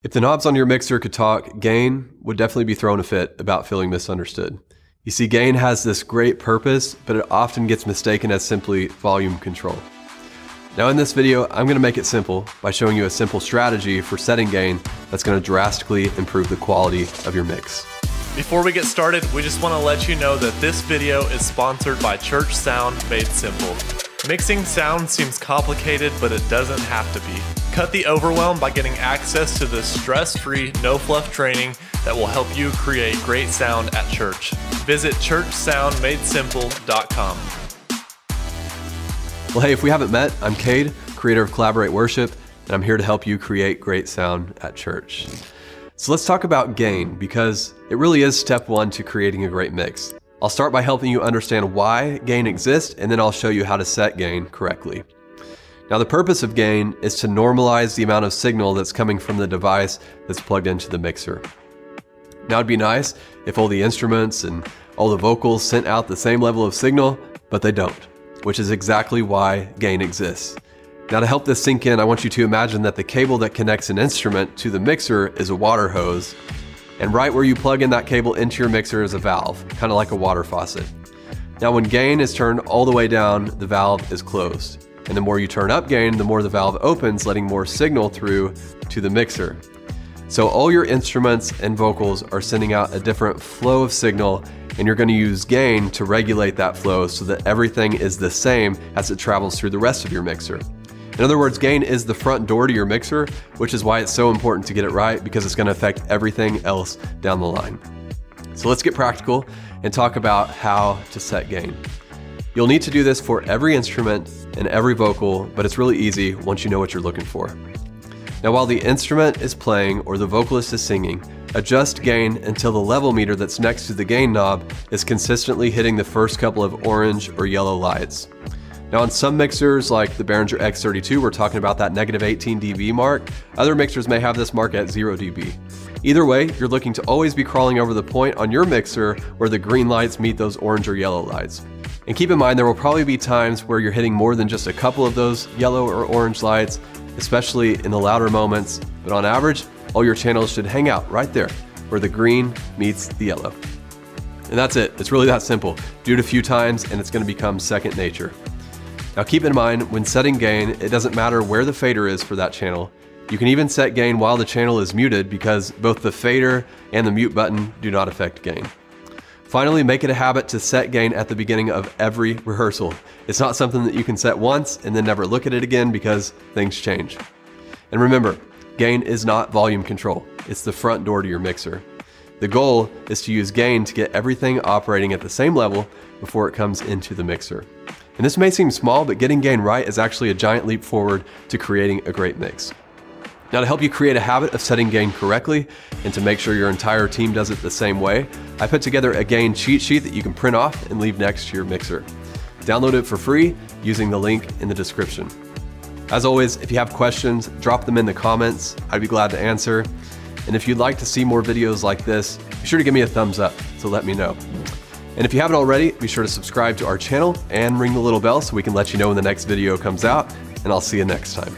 If the knobs on your mixer could talk, gain would definitely be throwing a fit about feeling misunderstood. You see, gain has this great purpose, but it often gets mistaken as simply volume control. Now in this video, I'm gonna make it simple by showing you a simple strategy for setting gain that's gonna drastically improve the quality of your mix. Before we get started, we just wanna let you know that this video is sponsored by Church Sound Made Simple. Mixing sound seems complicated, but it doesn't have to be. Cut the overwhelm by getting access to this stress-free, no-fluff training that will help you create great sound at church. Visit churchsoundmadesimple.com. Well, hey, if we haven't met, I'm Cade, creator of Collaborate Worship, and I'm here to help you create great sound at church. So let's talk about gain, because it really is step one to creating a great mix. I'll start by helping you understand why gain exists, and then I'll show you how to set gain correctly. Now, the purpose of gain is to normalize the amount of signal that's coming from the device that's plugged into the mixer. Now, it'd be nice if all the instruments and all the vocals sent out the same level of signal, but they don't, which is exactly why gain exists. Now, to help this sink in, I want you to imagine that the cable that connects an instrument to the mixer is a water hose, and right where you plug in that cable into your mixer is a valve, kind of like a water faucet. Now, when gain is turned all the way down, the valve is closed. And the more you turn up gain, the more the valve opens, letting more signal through to the mixer. So all your instruments and vocals are sending out a different flow of signal, and you're going to use gain to regulate that flow so that everything is the same as it travels through the rest of your mixer. In other words, gain is the front door to your mixer, which is why it's so important to get it right, because it's going to affect everything else down the line. So let's get practical and talk about how to set gain. You'll need to do this for every instrument and every vocal, but it's really easy once you know what you're looking for. Now, while the instrument is playing or the vocalist is singing, adjust gain until the level meter that's next to the gain knob is consistently hitting the first couple of orange or yellow lights. Now, on some mixers like the Behringer X32, we're talking about that -18 dB mark. Other mixers may have this mark at 0 dB. Either way, you're looking to always be crawling over the point on your mixer where the green lights meet those orange or yellow lights. And keep in mind, there will probably be times where you're hitting more than just a couple of those yellow or orange lights, especially in the louder moments. But on average, all your channels should hang out right there where the green meets the yellow. And that's it. It's really that simple. Do it a few times and it's going to become second nature. Now, keep in mind, when setting gain, it doesn't matter where the fader is for that channel. You can even set gain while the channel is muted, because both the fader and the mute button do not affect gain. Finally, make it a habit to set gain at the beginning of every rehearsal. It's not something that you can set once and then never look at it again, because things change. And remember, gain is not volume control. It's the front door to your mixer. The goal is to use gain to get everything operating at the same level before it comes into the mixer. And this may seem small, but getting gain right is actually a giant leap forward to creating a great mix. Now, to help you create a habit of setting gain correctly and to make sure your entire team does it the same way, I put together a gain cheat sheet that you can print off and leave next to your mixer. Download it for free using the link in the description. As always, if you have questions, drop them in the comments. I'd be glad to answer. And if you'd like to see more videos like this, be sure to give me a thumbs up to let me know. And if you haven't already, be sure to subscribe to our channel and ring the little bell so we can let you know when the next video comes out, and I'll see you next time.